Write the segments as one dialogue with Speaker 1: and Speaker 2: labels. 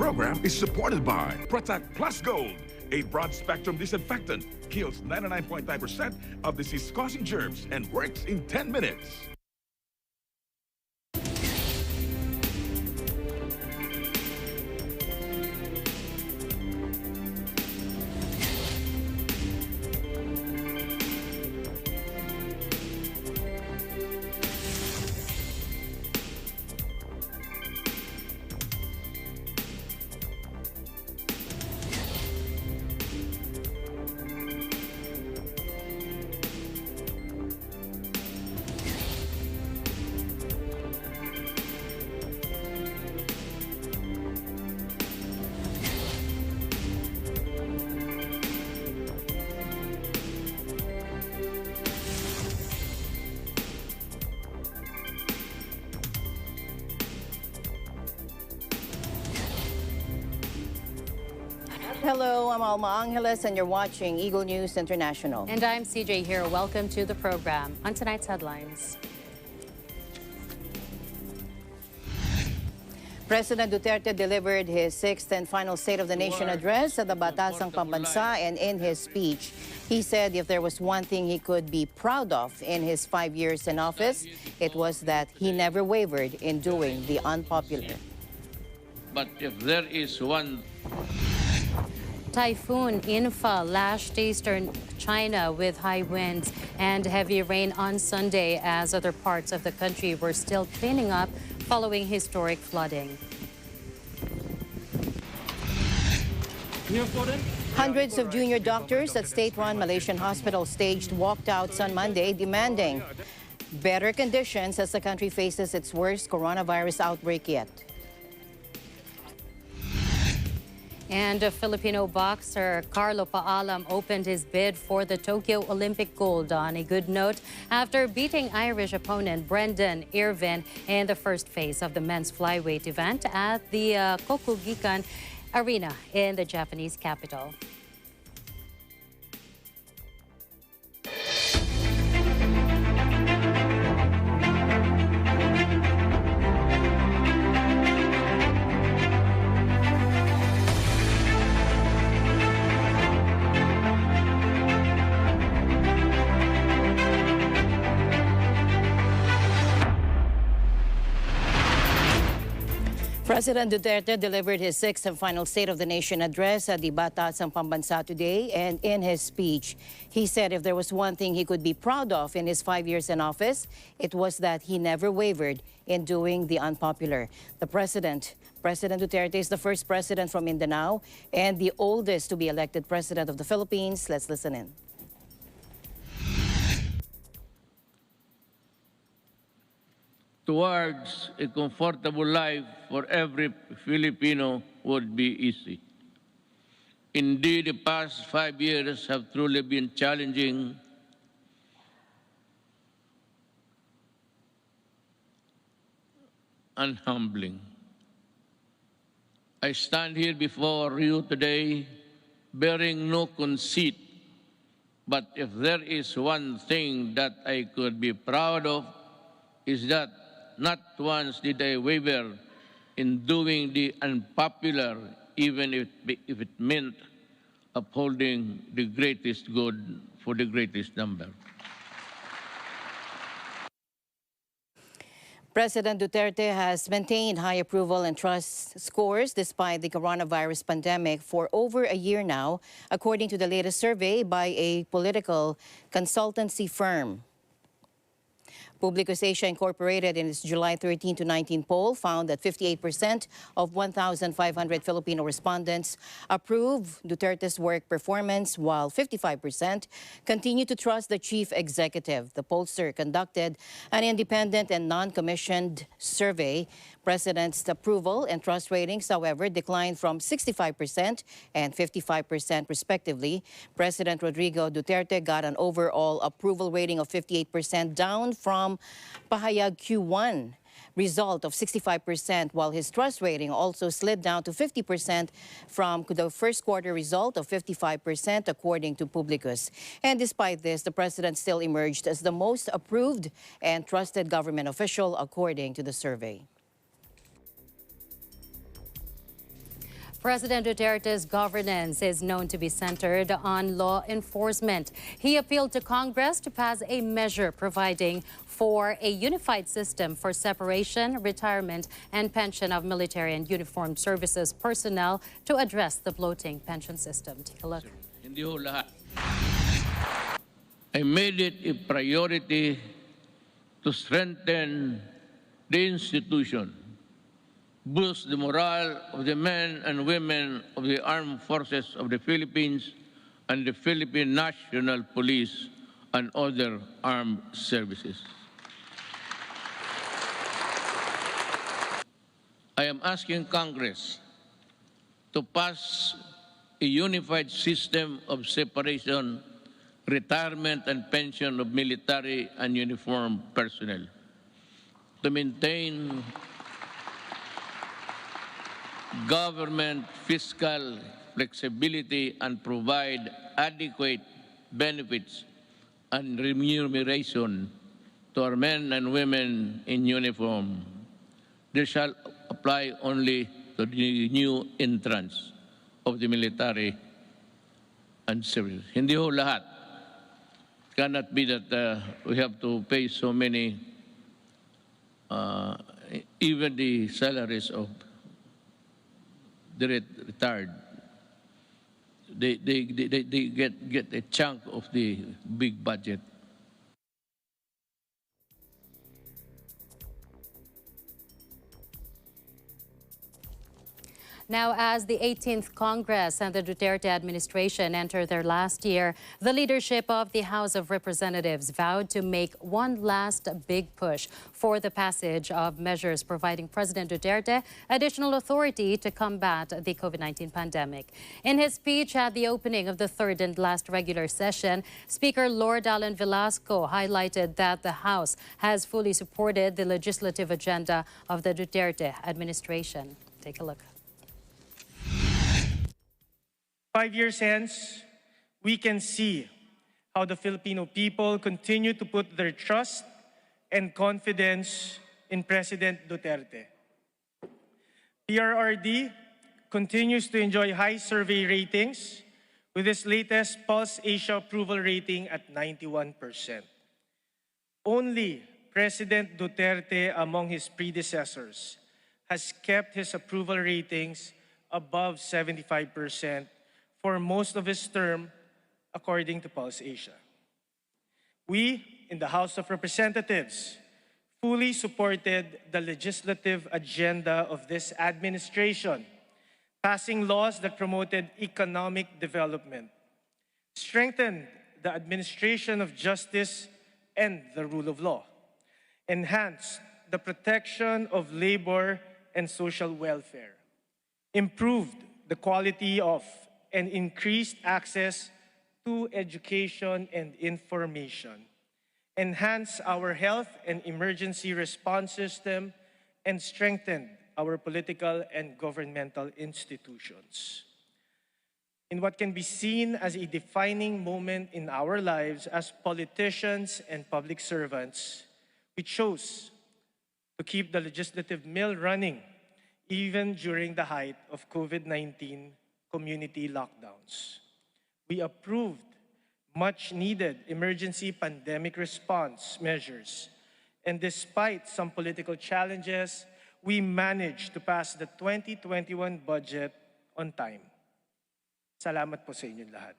Speaker 1: program is supported by Protect Plus Gold, a broad-spectrum disinfectant, kills 99.9% of disease-causing germs and works in 10 minutes.
Speaker 2: Hello, I'm Alma Angeles, and you're watching Eagle News International.
Speaker 3: And I'm CJ here. Welcome to the program. On tonight's headlines.
Speaker 2: President Duterte delivered his sixth and final State of the Nation address at the Batasang Pambansa, and in his speech, he said if there was one thing he could be proud of in his 5 years in office, it was that he never wavered in doing the unpopular.
Speaker 4: But if there is one...
Speaker 3: Typhoon Infa lashed eastern China with high winds and heavy rain on Sunday as other parts of the country were still cleaning up following historic flooding.
Speaker 2: Hundreds of junior doctors at state-run Malaysian hospitals staged walkouts on Monday demanding better conditions as the country faces its worst coronavirus outbreak yet.
Speaker 3: And a Filipino boxer, Carlo Paalam, opened his bid for the Tokyo Olympic gold on a good note after beating Irish opponent Brendan Irvin in the first phase of the men's flyweight event at the Kokugikan Arena in the Japanese capital.
Speaker 2: President Duterte delivered his sixth and final State of the Nation address at the Batasang Pambansa today, and in his speech, he said if there was one thing he could be proud of in his 5 years in office, it was that he never wavered in doing the unpopular. President Duterte, is the first president from Mindanao and the oldest to be elected president of the Philippines. Let's listen in.
Speaker 4: Towards a comfortable life for every Filipino would be easy. Indeed, the past 5 years have truly been challenging and humbling. I stand here before you today bearing no conceit, but if there is one thing that I could be proud of, is that not once did I waver in doing the unpopular, even if it meant upholding the greatest good for the greatest number.
Speaker 2: President Duterte has maintained high approval and trust scores despite the coronavirus pandemic for over a year now, according to the latest survey by a political consultancy firm. Publicus Asia Incorporated, in its July 13 to 19 poll, found that 58% of 1,500 Filipino respondents approve Duterte's work performance, while 55% continue to trust the chief executive. The pollster conducted an independent and non-commissioned survey. President's approval and trust ratings, however, declined from 65% and 55% respectively. President Rodrigo Duterte got an overall approval rating of 58%, down from Pahayag Q1 result of 65%, while his trust rating also slid down to 50% from the first quarter result of 55%, according to Publicus. And despite this, the president still emerged as the most approved and trusted government official, according to the survey.
Speaker 3: President Duterte's governance is known to be centered on law enforcement. He appealed to Congress to pass a measure providing for a unified system for separation, retirement, and pension of military and uniformed services personnel to address the bloating pension system. Take a look.
Speaker 4: Hindi ho lahat. I made it a priority to strengthen the institution, boost the morale of the men and women of the armed forces of the Philippines and the Philippine National Police and other armed services. I am asking Congress to pass a unified system of separation, retirement, and pension of military and uniformed personnel to maintain government fiscal flexibility and provide adequate benefits and remuneration to our men and women in uniform. This shall apply only to the new entrants of the military and civil. Hindi ho lahat. It cannot be that we have to pay so many, even the salaries of the retired. They get a chunk of the big budget.
Speaker 3: Now, as the 18th Congress and the Duterte administration enter their last year, the leadership of the House of Representatives vowed to make one last big push for the passage of measures providing President Duterte additional authority to combat the COVID-19 pandemic. In his speech at the opening of the third and last regular session, Speaker Lord Alan Velasco highlighted that the House has fully supported the legislative agenda of the Duterte administration. Take a look.
Speaker 5: 5 years hence, we can see how the Filipino people continue to put their trust and confidence in President Duterte. PRRD continues to enjoy high survey ratings with its latest Pulse Asia approval rating at 91%. Only President Duterte among his predecessors has kept his approval ratings above 75% for most of his term, according to Pulse Asia. We, in the House of Representatives, fully supported the legislative agenda of this administration, passing laws that promoted economic development, strengthened the administration of justice and the rule of law, enhanced the protection of labor and social welfare, improved the quality of and increased access to education and information, enhanced our health and emergency response system, and strengthened our political and governmental institutions. In what can be seen as a defining moment in our lives as politicians and public servants, we chose to keep the legislative mill running even during the height of COVID-19 community lockdowns. We approved much-needed emergency pandemic response measures, and despite some political challenges, we managed to pass the 2021 budget on time. Salamat po sa inyong lahat.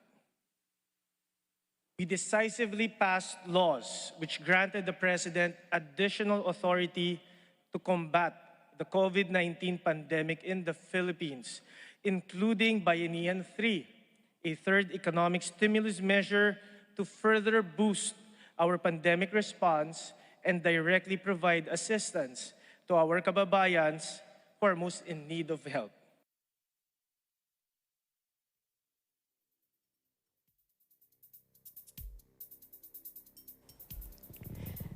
Speaker 5: We decisively passed laws which granted the President additional authority to combat the COVID-19 pandemic in the Philippines, including Bayanihan 3, a third economic stimulus measure to further boost our pandemic response and directly provide assistance to our kababayans who are most in need of help.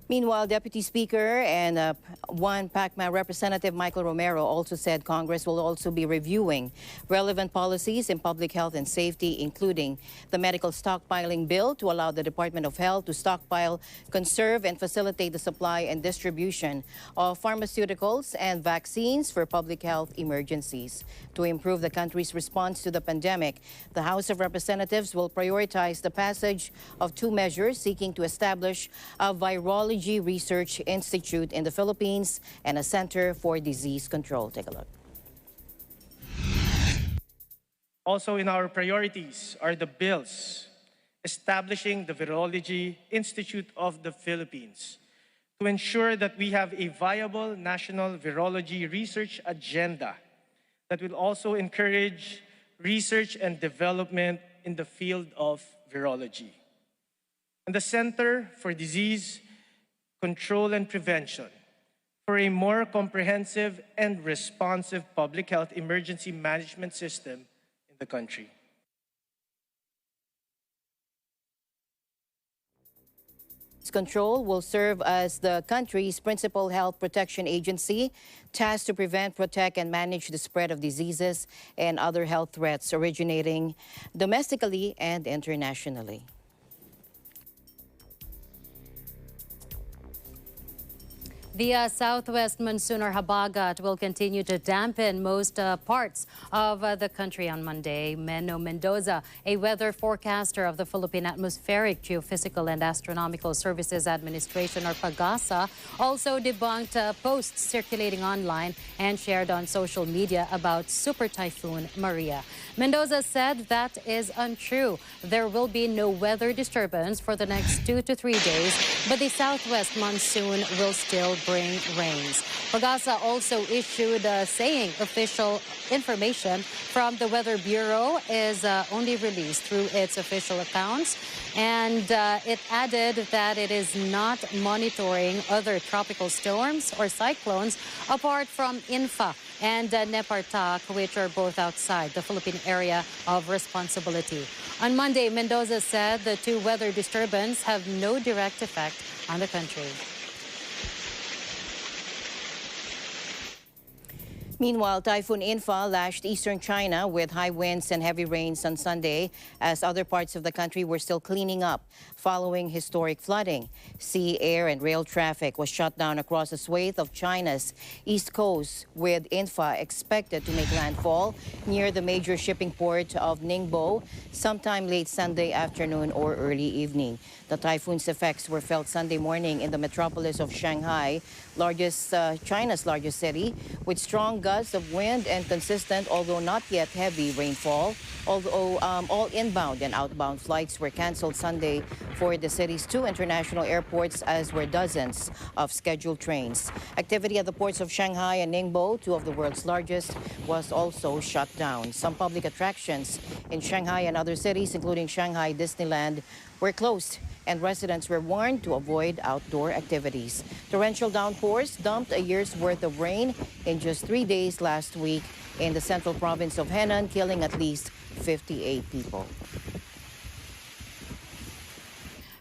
Speaker 2: Meanwhile, Deputy Speaker and one PACMA representative, Michael Romero, also said Congress will also be reviewing relevant policies in public health and safety, including the medical stockpiling bill to allow the Department of Health to stockpile, conserve, and facilitate the supply and distribution of pharmaceuticals and vaccines for public health emergencies. To improve the country's response to the pandemic, the House of Representatives will prioritize the passage of two measures seeking to establish a virology Research Institute in the Philippines and a Center for Disease Control. Take a look.
Speaker 5: Also in our priorities are the bills establishing the Virology Institute of the Philippines to ensure that we have a viable national virology research agenda that will also encourage research and development in the field of virology. And the Center for Disease Control and Prevention for a more comprehensive and responsive public health emergency management system in the country.
Speaker 2: Control will serve as the country's principal health protection agency, tasked to prevent, protect, and manage the spread of diseases and other health threats originating domestically and internationally.
Speaker 3: The southwest monsoon or habagat will continue to dampen most parts of the country on Monday. Menno Mendoza, a weather forecaster of the Philippine Atmospheric, Geophysical and Astronomical Services Administration or PAGASA, also debunked posts circulating online and shared on social media about Super Typhoon Maria. Mendoza said that is untrue. There will be no weather disturbance for the next 2 to 3 days, but the southwest monsoon will still bring rains. PAGASA also issued saying official information from the Weather Bureau is only released through its official accounts, and it added that it is not monitoring other tropical storms or cyclones apart from Infa and Nepartak, which are both outside the Philippine area of responsibility. On Monday, Mendoza said the two weather disturbances have no direct effect on the country.
Speaker 2: Meanwhile, Typhoon Infa lashed eastern China with high winds and heavy rains on Sunday as other parts of the country were still cleaning up following historic flooding. Sea, air, and rail traffic was shut down across a swathe of China's east coast, with Infa expected to make landfall near the major shipping port of Ningbo sometime late Sunday afternoon or early evening. The typhoon's effects were felt Sunday morning in the metropolis of Shanghai, China's largest city, with strong gusts of wind and consistent, although not yet heavy, rainfall. Although all inbound and outbound flights were canceled Sunday for the city's two international airports, as were dozens of scheduled trains. Activity at the ports of Shanghai and Ningbo, two of the world's largest, was also shut down. Some public attractions in Shanghai and other cities, including Shanghai Disneyland, were closed, and residents were warned to avoid outdoor activities. Torrential downpours dumped a year's worth of rain in just 3 days last week in the central province of Henan, killing at least 58 people.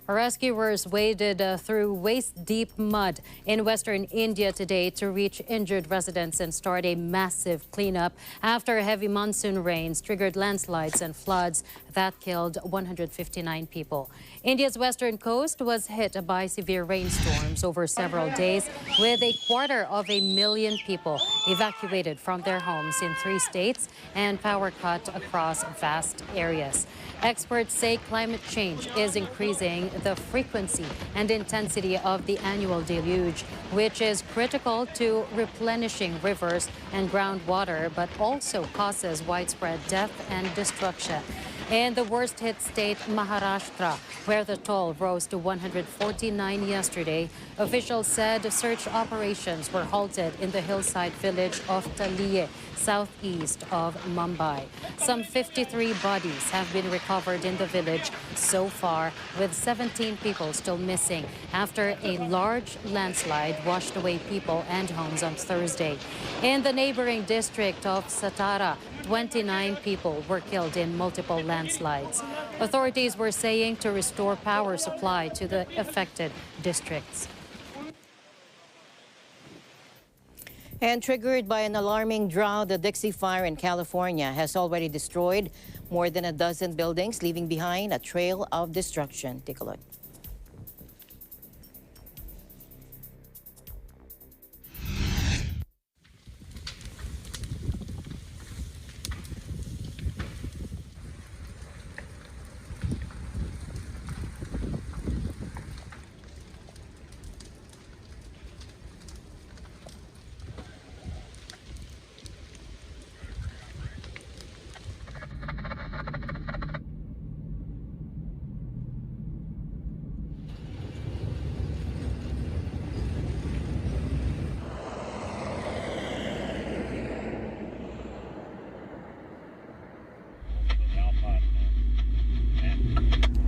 Speaker 3: Rescuers waded through waist-deep mud in western India today to reach injured residents and start a massive cleanup after heavy monsoon rains triggered landslides and floods that killed 159 people. India's western coast was hit by severe rainstorms over several days, with 250,000 people evacuated from their homes in 3 states and power cut across vast areas. Experts say climate change is increasing the frequency and intensity of the annual deluge, which is critical to replenishing rivers and groundwater, but also causes widespread death and destruction. In the worst-hit state, Maharashtra, where the toll rose to 149 yesterday, officials said search operations were halted in the hillside village of Taliye, southeast of Mumbai. Some 53 bodies have been recovered in the village so far, with 17 people still missing after a large landslide washed away people and homes on Thursday. In the neighboring district of Satara, 29 people were killed in multiple landslides. Authorities were saying to restore power supply to the affected districts.
Speaker 2: And triggered by an alarming drought, the Dixie Fire in California has already destroyed more than a dozen buildings, leaving behind a trail of destruction. Take a look.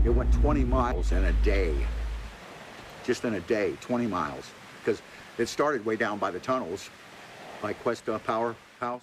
Speaker 6: It went 20 miles in a day. Just in a day, 20 miles. Because it started way down by the tunnels, by Cuesta Powerhouse.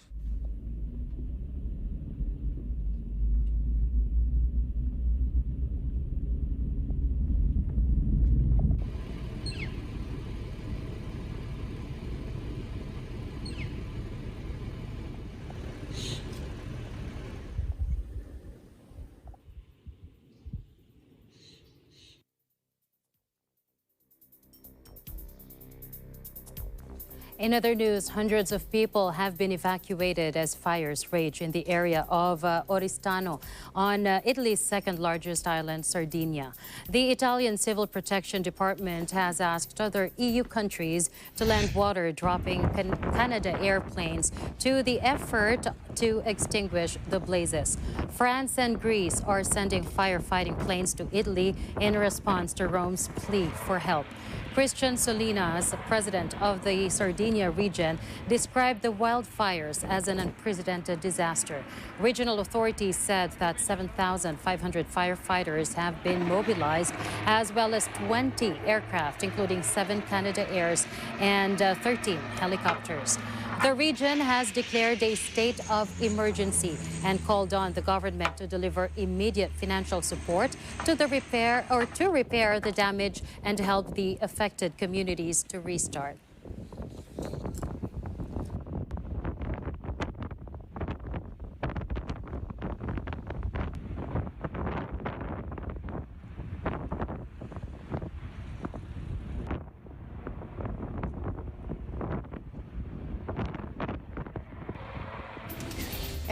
Speaker 3: In other news, hundreds of people have been evacuated as fires rage in the area of Oristano on Italy's second largest island, Sardinia. The Italian Civil Protection Department has asked other EU countries to lend water, dropping Canada airplanes to the effort to extinguish the blazes. France and Greece are sending firefighting planes to Italy in response to Rome's plea for help. Christian Solinas, president of the Sardinia region, described the wildfires as an unprecedented disaster. Regional authorities said that 7,500 firefighters have been mobilized, as well as 20 aircraft, including 7 Canadairs and 13 helicopters. The region has declared a state of emergency and called on the government to deliver immediate financial support to repair the damage and help the affected communities to restart.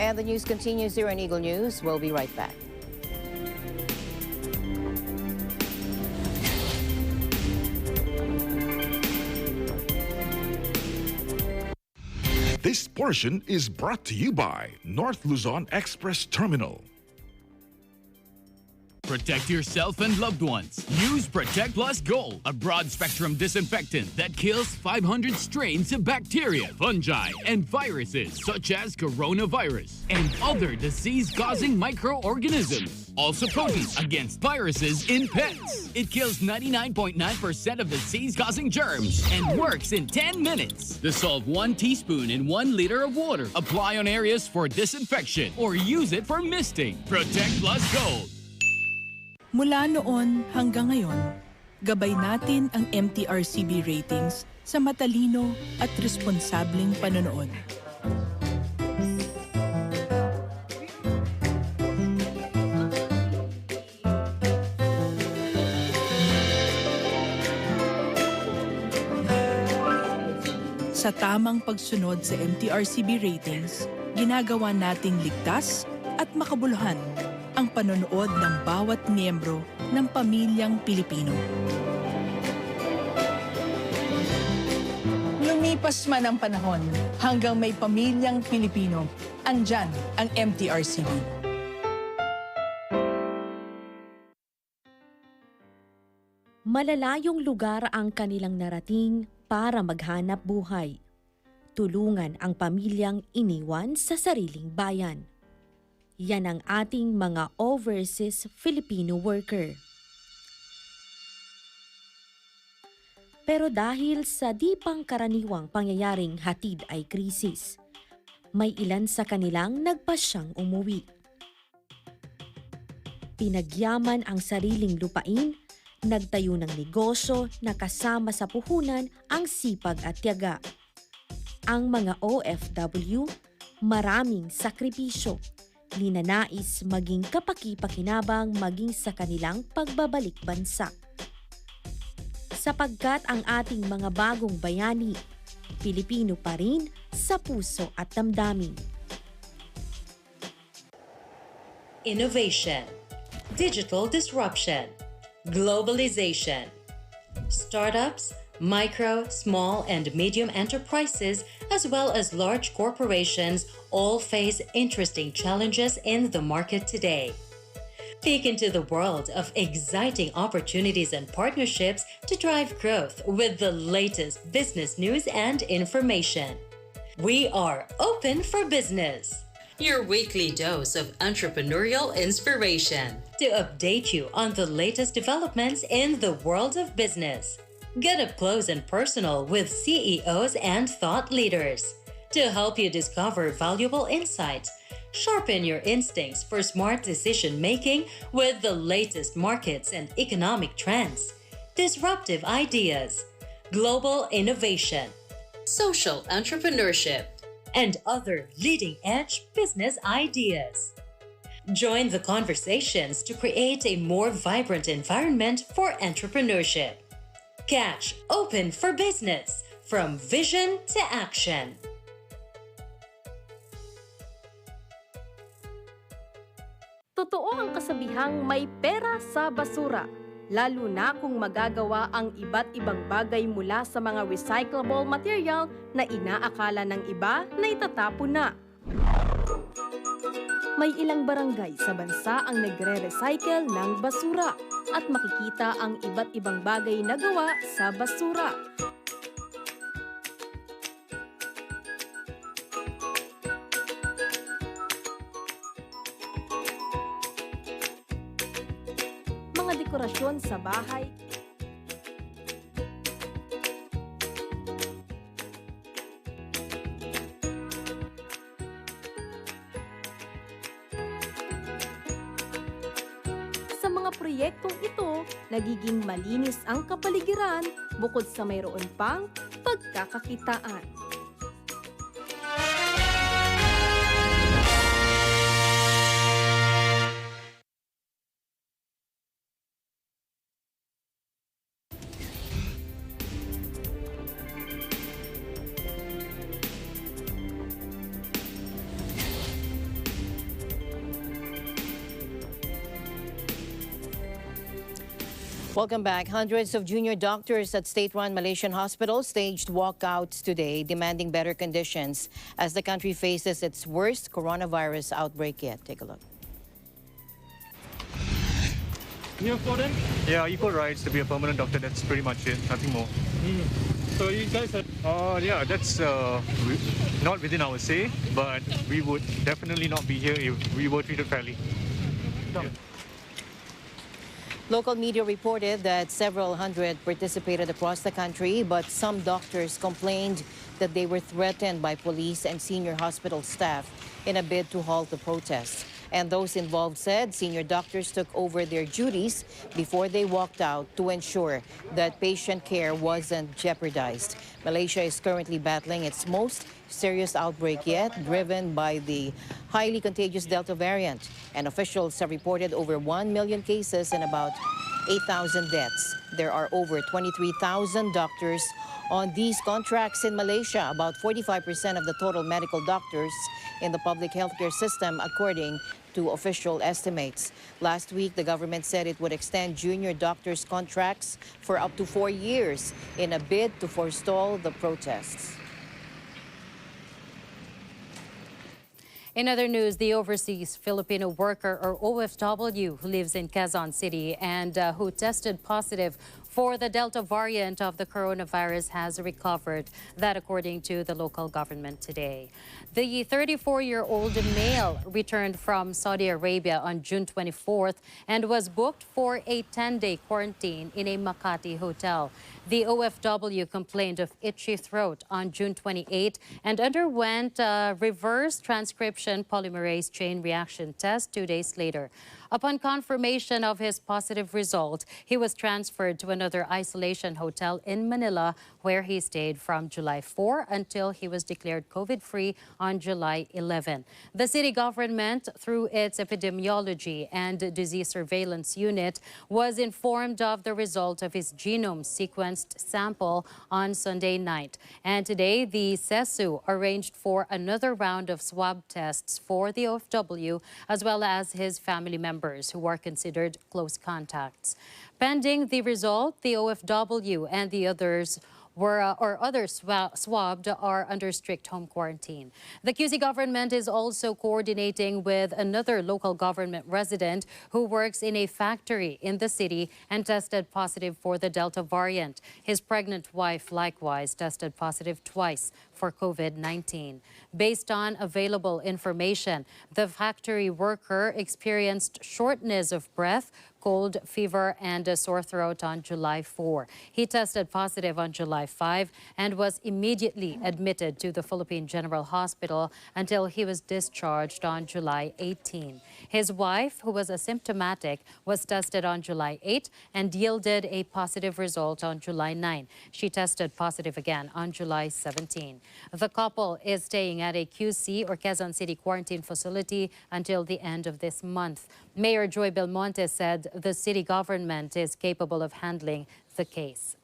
Speaker 2: And the news continues here on Eagle News. We'll be right back.
Speaker 1: This portion is brought to you by North Luzon Express Terminal.
Speaker 7: Protect yourself and loved ones. Use Protect Plus Gold, a broad-spectrum disinfectant that kills 500 strains of bacteria, fungi, and viruses such as coronavirus and other disease-causing microorganisms. Also potent against viruses in pets. It kills 99.9% of disease-causing germs and works in 10 minutes. Dissolve 1 teaspoon in 1 liter of water. Apply on areas for disinfection or use it for misting. Protect Plus Gold.
Speaker 8: Mula noon hanggang ngayon, gabay natin ang MTRCB ratings sa matalino at responsableng panonood. Sa tamang pagsunod sa MTRCB ratings, ginagawa nating ligtas at makabuluhan ang panonood ng bawat miyembro ng pamilyang Pilipino. Lumipas man ang panahon, hanggang may pamilyang Pilipino, andyan ang MTRCB.
Speaker 9: Malalayong lugar ang kanilang narating para maghanap buhay. Tulungan ang pamilyang iniwan sa sariling bayan. Yan ang ating mga overseas Filipino worker. Pero dahil sa di pangkaraniwang pangyayaring hatid ay krisis, may ilan sa kanilang nagpasyang umuwi. Pinagyaman ang sariling lupain, nagtayo ng negosyo na kasama sa puhunan ang sipag at tiyaga. Ang mga OFW, maraming sakripisyo, ninanais maging kapaki-pakinabang maging sa kanilang pagbabalik bansa. Sapagkat ang ating mga bagong bayani, Pilipino pa rin sa puso at damdamin.
Speaker 10: Innovation, digital disruption, globalization. Startups, micro, small, and medium enterprises, as well as large corporations, all face interesting challenges in the market today. Peek into the world of exciting opportunities and partnerships to drive growth with the latest business news and information. We are open for business. Your weekly dose of entrepreneurial inspiration to update you on the latest developments in the world of business. Get up close and personal with CEOs and thought leaders to help you discover valuable insights. Sharpen your instincts for smart decision-making with the latest markets and economic trends, disruptive ideas, global innovation, social entrepreneurship, and other leading-edge business ideas. Join the conversations to create a more vibrant environment for entrepreneurship. Catch Open for Business, from vision to action.
Speaker 11: Totoo ang kasabihang may pera sa basura, lalo na kung magagawa ang iba't ibang bagay mula sa mga recyclable material na inaakala ng iba na itatapon na. May ilang barangay sa bansa ang nagre-recycle ng basura at makikita ang iba't ibang bagay na gawa sa basura. Mga dekorasyon sa bahay, sa mga proyektong ito, nagiging malinis ang kapaligiran bukod sa mayroon pang pagkakakitaan.
Speaker 2: Welcome back. Hundreds of junior doctors at state-run Malaysian hospitals staged walkouts today, demanding better conditions as the country faces its worst coronavirus outbreak yet. Take a look.
Speaker 12: You're for them?
Speaker 13: Yeah, equal rights to be a permanent doctor. That's pretty much it. Nothing more.
Speaker 12: So you guys are...
Speaker 13: Yeah, that's not within our say, but we would definitely not be here if we were treated fairly. Yeah.
Speaker 2: Local media reported that several hundred participated across the country, but some doctors complained that they were threatened by police and senior hospital staff in a bid to halt the protests. And those involved said senior doctors took over their duties before they walked out to ensure that patient care wasn't jeopardized. Malaysia is currently battling its most serious outbreak yet, driven by the highly contagious Delta variant. And officials have reported over 1 million cases and about 8,000 deaths. There are over 23,000 doctors on these contracts in Malaysia, about 45% of the total medical doctors in the public healthcare system, according to official estimates. Last week, the government said it would extend junior doctors' contracts for up to 4 years in a bid to forestall the protests.
Speaker 3: In other news, the overseas Filipino worker, or OFW, who lives in Quezon City and who tested positive for the Delta variant of the coronavirus has recovered. That according to the local government today. The 34-year-old male returned from Saudi Arabia on June 24th and was booked for a 10-day quarantine in a Makati hotel. The OFW complained of itchy throat on June 28 and underwent a reverse transcription polymerase chain reaction test 2 days later. Upon confirmation of his positive result, he was transferred to an another isolation hotel in Manila, where he stayed from July 4 until he was declared COVID-free on July 11. The city government, through its epidemiology and disease surveillance unit, was informed of the result of his genome sequenced sample on Sunday night. And today, the CESU arranged for another round of swab tests for the OFW, as well as his family members who are considered close contacts. Pending the result, the OFW and the others swabbed are under strict home quarantine. The QC government is also coordinating with another local government resident who works in a factory in the city and tested positive for the Delta variant. His pregnant wife likewise tested positive twice for COVID-19. Based on available information, the factory worker experienced shortness of breath, cold, fever, and a sore throat on July 4. He tested positive on July 5 and was immediately admitted to the Philippine General Hospital until he was discharged on July 18. His wife, who was asymptomatic, was tested on July 8 and yielded a positive result on July 9. She tested positive again on July 17. The couple is staying at a QC or Quezon City quarantine facility until the end of this month. Mayor Joy Belmonte said the city government is capable of handling the case.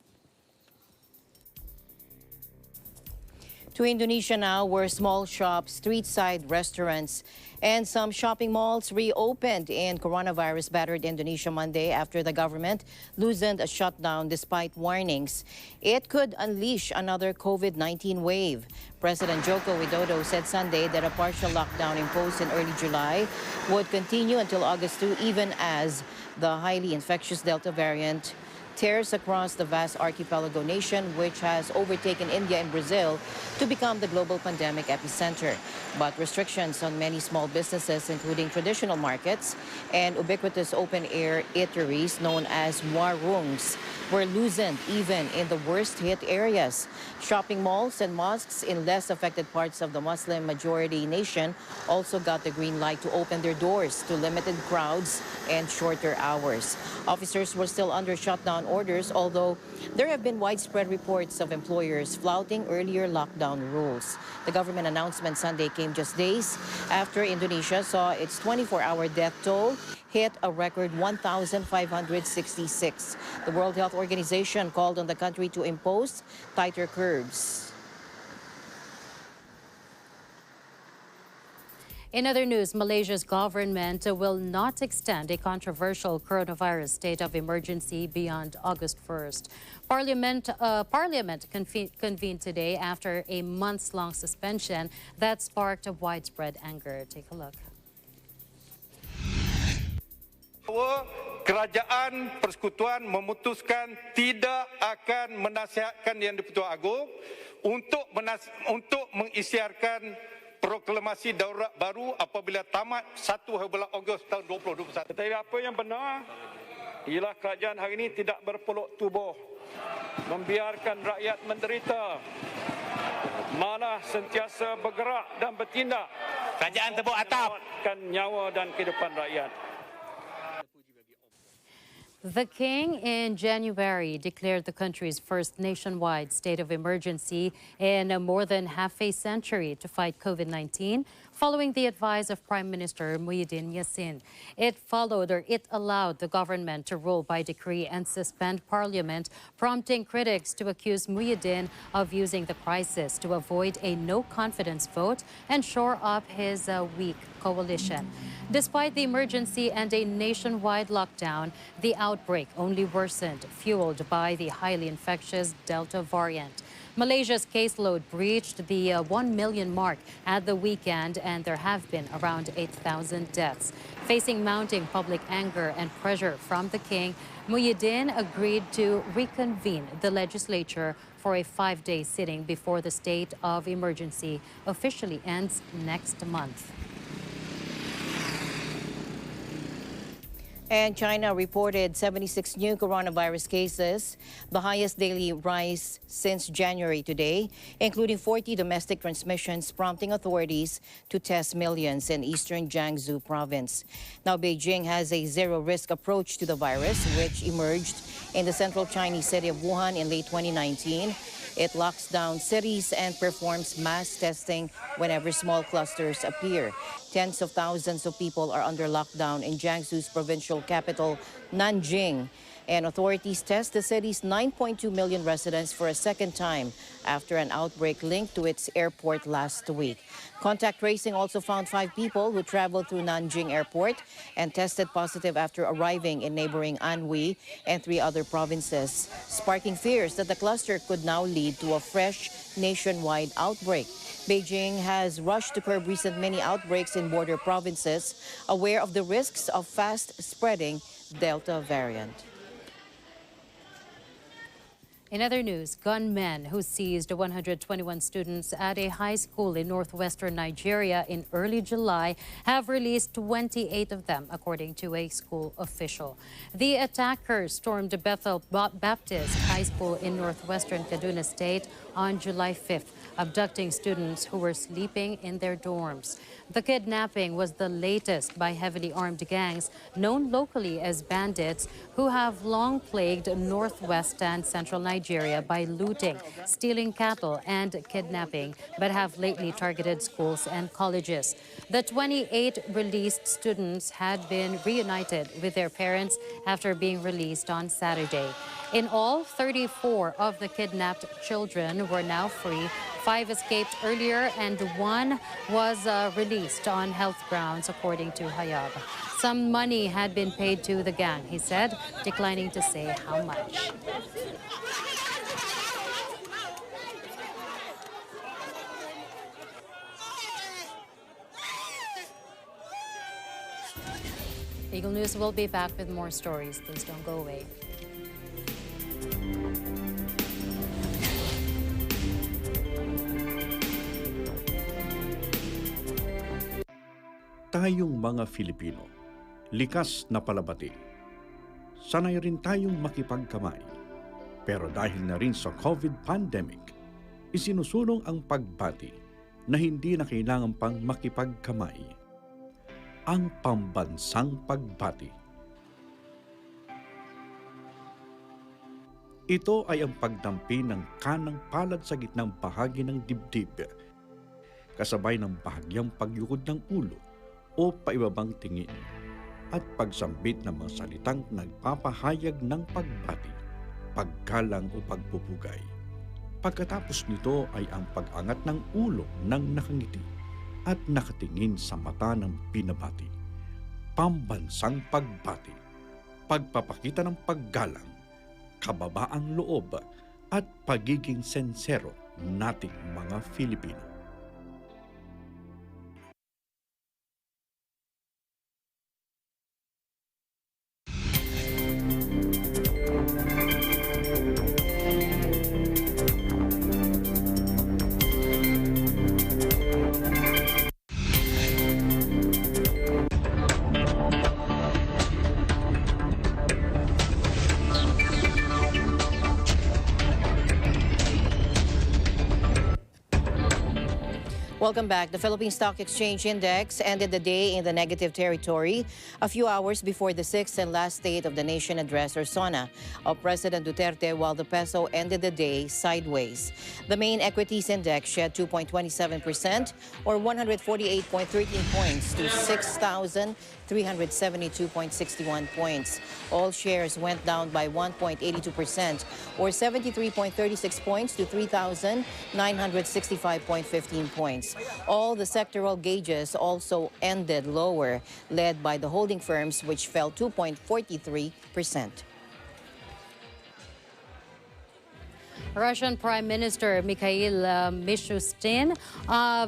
Speaker 2: To Indonesia now, where small shops, street-side restaurants, and some shopping malls reopened in coronavirus-battered Indonesia Monday after the government loosened a shutdown despite warnings it could unleash another COVID-19 wave. President Joko Widodo said Sunday that a partial lockdown imposed in early July would continue until August 2, even as the highly infectious Delta variant tears across the vast archipelago nation, which has overtaken India and Brazil to become the global pandemic epicenter. But restrictions on many small businesses, including traditional markets and ubiquitous open-air eateries known as warungs, were loosened even in the worst-hit areas. Shopping malls and mosques in less affected parts of the Muslim-majority nation also got the green light to open their doors to limited crowds and shorter hours. Officers were still under shutdown orders, although there have been widespread reports of employers flouting earlier lockdown rules. The government announcement Sunday came just days after Indonesia saw its 24-hour death toll hit a record 1,566. The World Health Organization called on the country to impose tighter curbs.
Speaker 3: In other news, Malaysia's government will not extend a controversial coronavirus state of emergency beyond August 1st. Parliament convened today after a months-long suspension that sparked a widespread anger. Take a look.
Speaker 14: Kerajaan Persekutuan memutuskan tidak akan menasihatkan Yang di-Pertuan Agong untuk mengisytiharkan proklamasi darurat baru apabila tamat 1 Ogos tahun 2021.
Speaker 12: Tetapi apa yang benar ialah kerajaan hari ini tidak berpeluk tubuh, membiarkan rakyat menderita, malah sentiasa bergerak dan bertindak.
Speaker 14: Kerajaan tepuk atap.
Speaker 12: Menyelamatkan nyawa dan kehidupan rakyat.
Speaker 3: The King in January declared the country's first nationwide state of emergency in more than half a century to fight COVID-19, following the advice of Prime Minister Muhyiddin Yassin. It allowed the government to rule by decree and suspend parliament, prompting critics to accuse Muhyiddin of using the crisis to avoid a no-confidence vote and shore up his weak coalition. Despite the emergency and a nationwide lockdown, the outbreak only worsened, fueled by the highly infectious Delta variant. Malaysia's caseload breached the 1 million mark at the weekend, and there have been around 8,000 deaths. Facing mounting public anger and pressure from the King, Muhyiddin agreed to reconvene the legislature for a 5-day sitting before the state of emergency officially ends next month.
Speaker 2: And China reported 76 new coronavirus cases, the highest daily rise since January today, including 40 domestic transmissions, prompting authorities to test millions in eastern Jiangsu province. Now, Beijing has a zero-risk approach to the virus, which emerged in the central Chinese city of Wuhan in late 2019. It locks down cities and performs mass testing whenever small clusters appear. Tens of thousands of people are under lockdown in Jiangsu's provincial capital, Nanjing. And authorities test the city's 9.2 million residents for a second time after an outbreak linked to its airport last week. Contact tracing also found 5 people who traveled through Nanjing Airport and tested positive after arriving in neighboring Anhui and 3 other provinces, sparking fears that the cluster could now lead to a fresh nationwide outbreak. Beijing has rushed to curb recent mini outbreaks in border provinces, aware of the risks of fast-spreading Delta variant.
Speaker 3: In other news, gunmen who seized 121 students at a high school in northwestern Nigeria in early July have released 28 of them, according to a school official. The attackers stormed Bethel Baptist High School in northwestern Kaduna State on July 5th, abducting students who were sleeping in their dorms. The kidnapping was the latest by heavily armed gangs known locally as bandits, who have long plagued northwest and central Nigeria by looting, stealing cattle, and kidnapping, but have lately targeted schools and colleges. The 28 released students had been reunited with their parents after being released on Saturday. In all, 34 of the kidnapped children were now free. 5 escaped earlier and 1 was released on health grounds, according to Hayab. Some money had been paid to the gang, he said, declining to say how much. Eagle News will be back with more stories. Please don't go away.
Speaker 15: Tayong mga Filipino, likas na palabati. Sanay rin tayong makipagkamay. Pero dahil na rin sa COVID pandemic, isinusulong ang pagbati na hindi na kailangan pang makipagkamay. Ang pambansang pagbati. Ito ay ang pagdampi ng kanang palad sa gitnang bahagi ng dibdib, kasabay ng bahagyang pagyukod ng ulo o paibabang tingin, at pagsambit ng mga salitang nagpapahayag ng pagbati, paggalang o pagpupugay. Pagkatapos nito ay ang pag-angat ng ulo ng nakangiti at nakatingin sa mata ng binabati. Pambansang pagbati, pagpapakita ng paggalang, kababaang loob at pagiging sensero nating mga Filipino.
Speaker 2: Welcome back. The Philippine Stock Exchange Index ended the day in the negative territory a few hours before the 6th and last State of the Nation Address, or SONA, of President Duterte, while the peso ended the day sideways. The main equities index shed 2.27%, or 148.13 points, to 6,372.61 points. All shares went down by 1.82%, or 73.36 points, to 3,965.15 points. All the sectoral gauges also ended lower, led by the holding firms, which fell 2.43%.
Speaker 3: Russian Prime Minister Mikhail Mishustin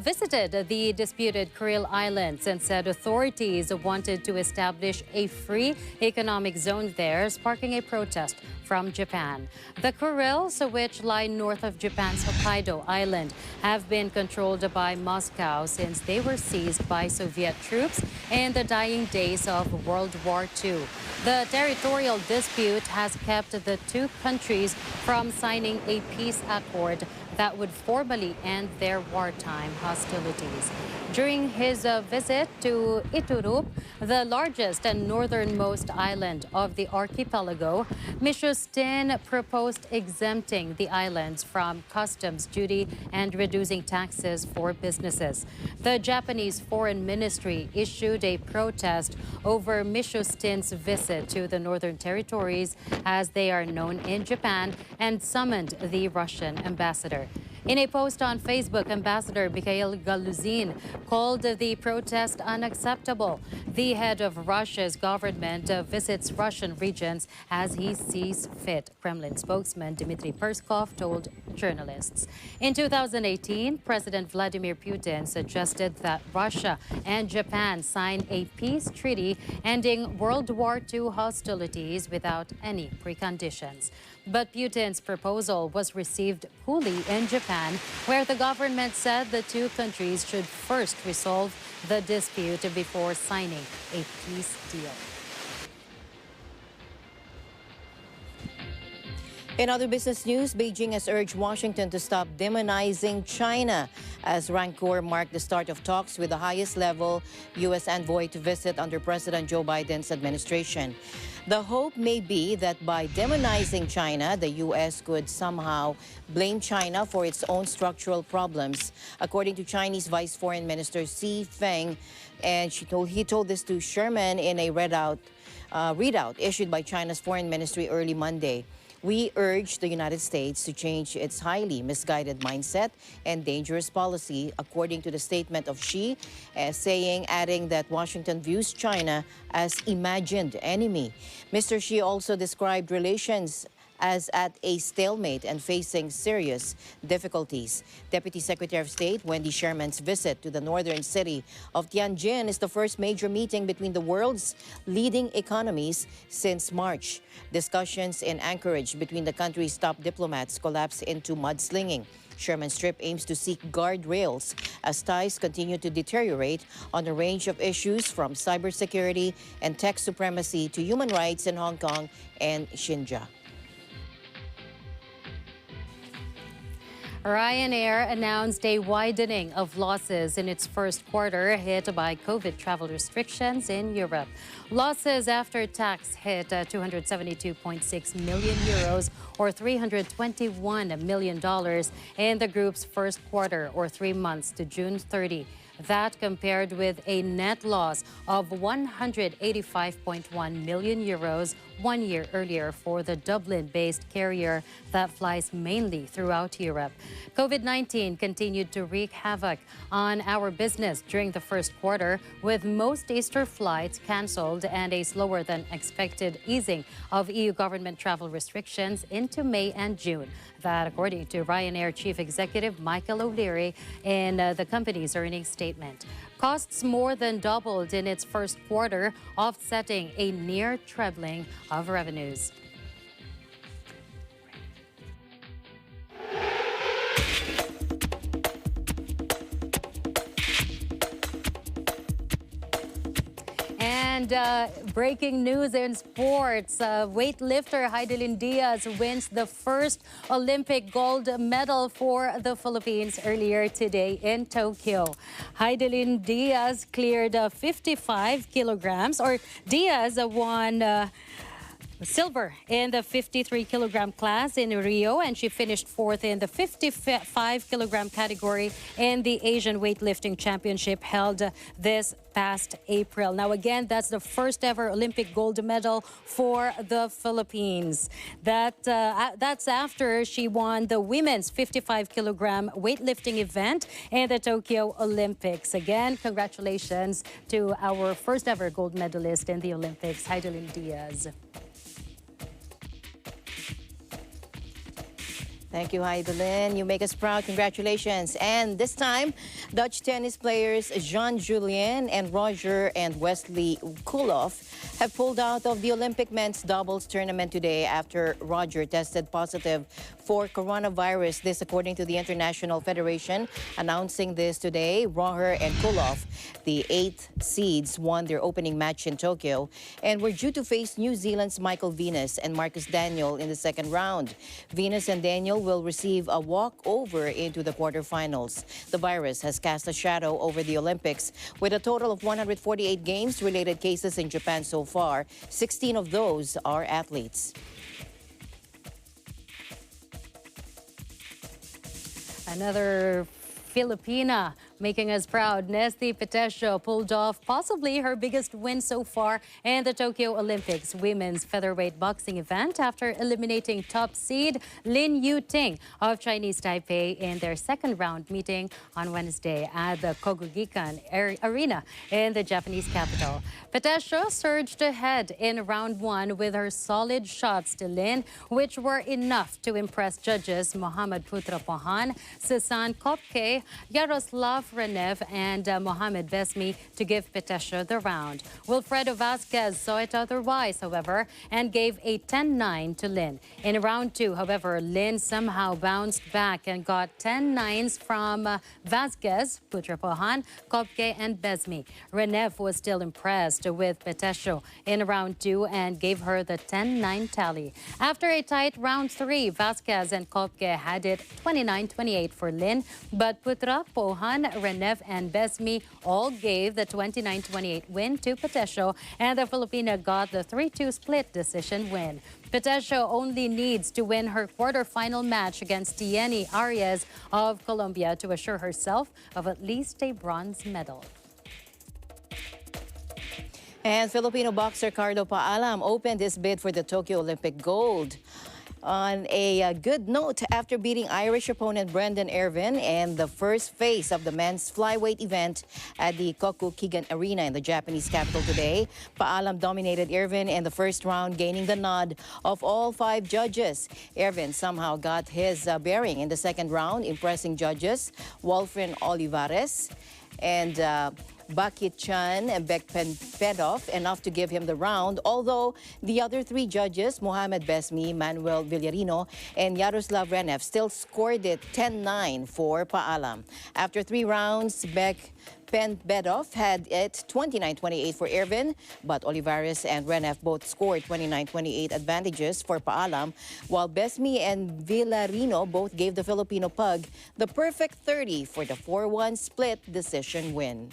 Speaker 3: visited the disputed Kuril Islands and said authorities wanted to establish a free economic zone there, sparking a protest from Japan. The Kurils, which lie north of Japan's Hokkaido Island, have been controlled by Moscow since they were seized by Soviet troops in the dying days of World War II. The territorial dispute has kept the two countries from signing a peace accord that would formally end their wartime hostilities. During his visit to Iturup, the largest and northernmost island of the archipelago, Mishustin proposed exempting the islands from customs duty and reducing taxes for businesses. The Japanese Foreign Ministry issued a protest over Mishustin's visit to the Northern Territories, as they are known in Japan, and summoned the Russian ambassador. In a post on Facebook, Ambassador Mikhail Galuzin called the protest unacceptable. The head of Russia's government visits Russian regions as he sees fit, Kremlin spokesman Dmitry Peskov told journalists. In 2018, President Vladimir Putin suggested that Russia and Japan sign a peace treaty ending World War II hostilities without any preconditions. But Putin's proposal was received poorly in Japan, where the government said the two countries should first resolve the dispute before signing a peace deal.
Speaker 2: In other business news, Beijing has urged Washington to stop demonizing China as rancor marked the start of talks with the highest level U.S. envoy to visit under President Joe Biden's administration. The hope may be that by demonizing China, the U.S. could somehow blame China for its own structural problems, according to Chinese Vice Foreign Minister Xi Feng. And he told this to Sherman in a readout issued by China's Foreign Ministry early Monday. We urge the United States to change its highly misguided mindset and dangerous policy, according to the statement of Xi, adding that Washington views China as imagined enemy. Mr. Xi also described relations as at a stalemate and facing serious difficulties. Deputy Secretary of State Wendy Sherman's visit to the northern city of Tianjin is the first major meeting between the world's leading economies since March. Discussions in Anchorage between the country's top diplomats collapsed into mudslinging. Sherman's trip aims to seek guardrails as ties continue to deteriorate on a range of issues from cybersecurity and tech supremacy to human rights in Hong Kong and Xinjiang.
Speaker 3: Ryanair announced a widening of losses in its first quarter hit by COVID travel restrictions in Europe. Losses after tax hit 272.6 million euros or $321 million in the group's first quarter, or 3 months to June 30. That compared with a net loss of 185.1 million euros 1 year earlier for the Dublin-based carrier that flies mainly throughout Europe. COVID-19 continued to wreak havoc on our business during the first quarter, with most Easter flights canceled and a slower than expected easing of EU government travel restrictions into May and June. That, according to Ryanair Chief Executive Michael O'Leary in the company's earnings statement. Costs more than doubled in its first quarter, offsetting a near trebling of revenues. And breaking news in sports, weightlifter Heidelin Diaz wins the first Olympic gold medal for the Philippines earlier today in Tokyo. Heidelin Diaz cleared 55 kilograms, or Diaz won silver in the 53-kilogram class in Rio, and she finished fourth in the 55-kilogram category in the Asian Weightlifting Championship held this past April. Now, again, that's the first ever Olympic gold medal for the Philippines. That's after she won the women's 55-kilogram weightlifting event in the Tokyo Olympics. Again, congratulations to our first ever gold medalist in the Olympics, Heidelin Diaz.
Speaker 2: Thank you, Heidelin. You make us proud. Congratulations. And this time, Dutch tennis players Jean-Julien and Roger and Wesley Koolhof have pulled out of the Olympic men's doubles tournament today after Roger tested positive for coronavirus. This according to the International Federation. Announcing this today, Roger and Koolhof, the 8th seeds, won their opening match in Tokyo and were due to face New Zealand's Michael Venus and Marcus Daniel in the second round. Venus and Daniel will receive a walkover into the quarterfinals. The virus has cast a shadow over the Olympics with a total of 148 games-related cases in Japan so far. 16 of those are athletes.
Speaker 3: Another Filipina making us proud. Nesty Petesio pulled off possibly her biggest win so far in the Tokyo Olympics women's featherweight boxing event after eliminating top seed Lin Yuting of Chinese Taipei in their second round meeting on Wednesday at the Kogugikan Arena in the Japanese capital. Petesio surged ahead in round one with her solid shots to Lin, which were enough to impress judges Mohamed Putra Pohan, Susan Kopke, Yaroslav Renev and Mohamed Besmi to give Petesio the round. Wilfredo Vasquez saw it otherwise, however, and gave a 10-9 to Lin. In round two, however, Lin somehow bounced back and got 10 nines from Vasquez, Putra Pohan, Kopke and Besmi. Renev was still impressed with Petesio in round two and gave her the 10-9 tally. After a tight round three, Vasquez and Kopke had it 29-28 for Lin, but Putra Pohan, Renev and Besmi all gave the 29-28 win to Petesio, and the Filipina got the 3-2 split decision win. Petesio only needs to win her quarterfinal match against Tieni Arias of Colombia to assure herself of at least a bronze medal.
Speaker 2: And Filipino boxer Carlo Paalam opened his bid for the Tokyo Olympic gold. On a good note, after beating Irish opponent Brendan Irvin in the first phase of the men's flyweight event at the Kokugikan Arena in the Japanese capital today, Paalam dominated Irvin in the first round, gaining the nod of all 5 judges. Irvin somehow got his bearing in the second round, impressing judges Wolfrin Olivares and Bakit Chan and Bekpenpedov enough to give him the round, although the other 3 judges, Mohamed Besmi, Manuel Villarino, and Yaroslav Renev, still scored it 10-9 for Paalam. After 3 rounds, Bekpenpedov had it 29-28 for Irvin, but Olivares and Renev both scored 29-28 advantages for Paalam, while Besmi and Villarino both gave the Filipino pug the perfect 30 for the 4-1 split decision win.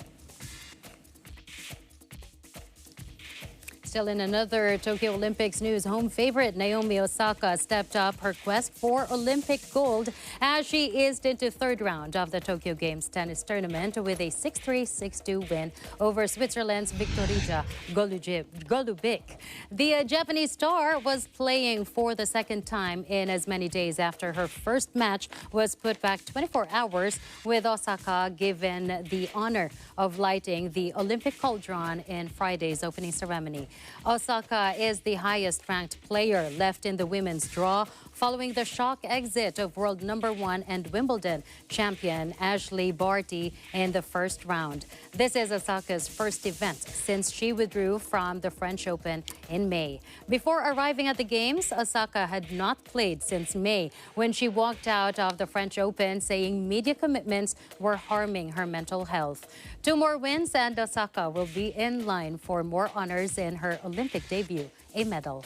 Speaker 3: Still in another Tokyo Olympics news, home favorite Naomi Osaka stepped up her quest for Olympic gold as she eased into third round of the Tokyo Games tennis tournament with a 6-3, 6-2 win over Switzerland's Viktorija Golubic. The Japanese star was playing for the second time in as many days after her first match was put back 24 hours, with Osaka given the honor of lighting the Olympic cauldron in Friday's opening ceremony. Osaka is the highest-ranked player left in the women's draw following the shock exit of world number 1 and Wimbledon champion Ashley Barty in the first round. This is Osaka's first event since she withdrew from the French Open in May. Before arriving at the Games, Osaka had not played since May when she walked out of the French Open saying media commitments were harming her mental health. 2 more wins and Osaka will be in line for more honors in her Olympic debut, a medal.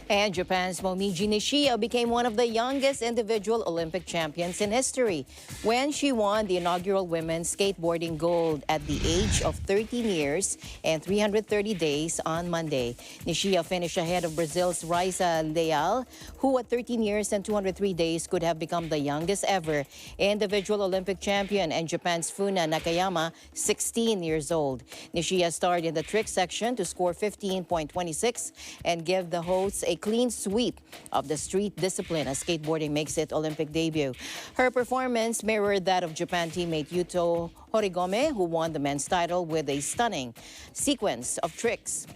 Speaker 2: And Japan's Momiji Nishio became one of the youngest individual Olympic champions in history when she won the inaugural women's skateboarding gold at the age of 13 years and 330 days on Monday. Nishio finished ahead of Brazil's Raisa Leal, who at 13 years and 203 days could have become the youngest ever individual Olympic champion, and Japan's Funa Nakayama, 16 years old. Nishio starred in the trick section to score 15.26 and give the hosts a clean sweep of the street discipline as skateboarding makes its Olympic debut. Her performance mirrored that of Japan teammate Yuto Horigome, who won the men's title with a stunning sequence of tricks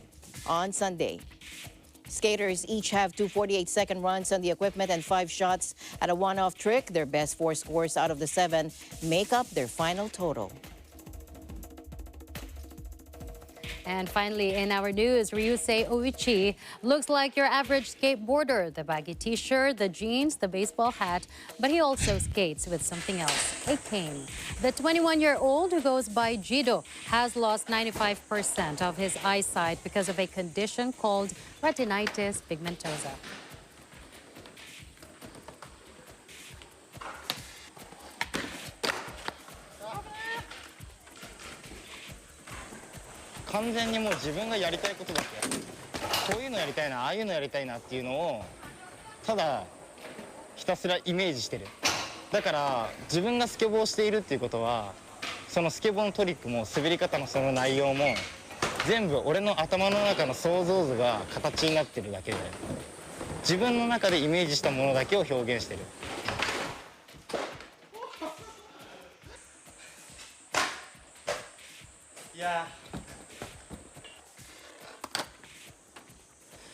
Speaker 2: on Sunday. Skaters each have two 48-second runs on the equipment and 5 shots at a one-off trick. Their best 4 scores out of the 7 make up their final total.
Speaker 3: And finally, in our news, Ryusei Oichi looks like your average skateboarder. The baggy t-shirt, the jeans, the baseball hat, but he also skates with something else, a cane. The 21-year-old who goes by Jido has lost 95% of his eyesight because of a condition called retinitis pigmentosa.
Speaker 16: "完全にもう自分がやりたいことだけ、こういうのやりたいな、ああいうのやりたいなっていうのをただひたすらイメージしてる。だから自分がスケボーをしているっていうことは、そのスケボーのトリックも滑り方のその内容も全部俺の頭の中の想像図が形になってるだけで、自分の中でイメージしたものだけを表現してる。いや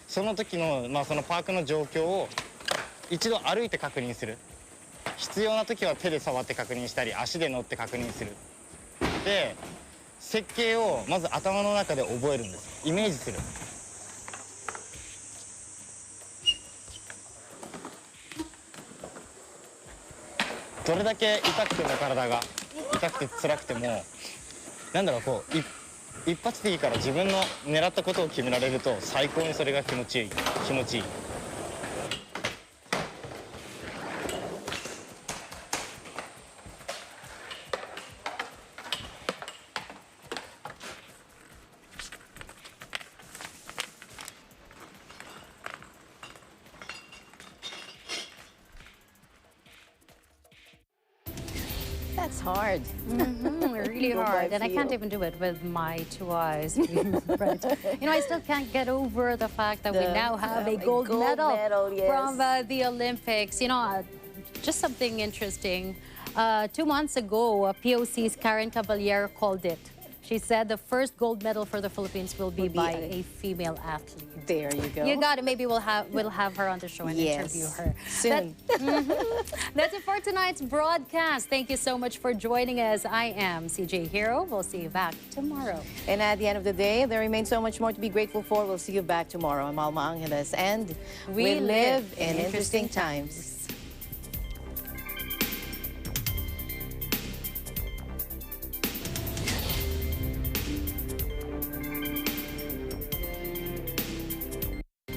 Speaker 16: その時の、そのパークの状況を一度歩いて確認する。必要な時は手で触って確認したり、足で乗って確認する。で、設計をまず頭の中で覚えるんです。イメージする。どれだけ痛くても体が痛くて辛くても、なんだろう、こう一発でいいから自分の狙ったことを決められると最高にそれが気持ちいい。
Speaker 2: That's hard.
Speaker 3: Really hard. And I can't even do it with my 2 eyes. Right. I still can't get over the fact that we now have a gold medal
Speaker 2: yes.
Speaker 3: from the Olympics. Just something interesting. 2 months ago, POC's Karen Caballero called it. She said the first gold medal for the Philippines will be by a female athlete.
Speaker 2: There you go.
Speaker 3: You got it. Maybe we'll have her on the show and interview her
Speaker 2: soon.
Speaker 3: That's it for tonight's broadcast. Thank you so much for joining us. I am CJ Hero. We'll see you back tomorrow.
Speaker 2: And at the end of the day, there remains so much more to be grateful for. We'll see you back tomorrow. I'm Alma Angeles, and we live in interesting times.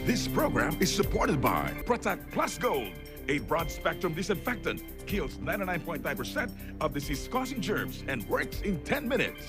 Speaker 1: This program is supported by Protect Plus Gold, a broad-spectrum disinfectant, kills 99.9% of disease-causing germs and works in 10 minutes.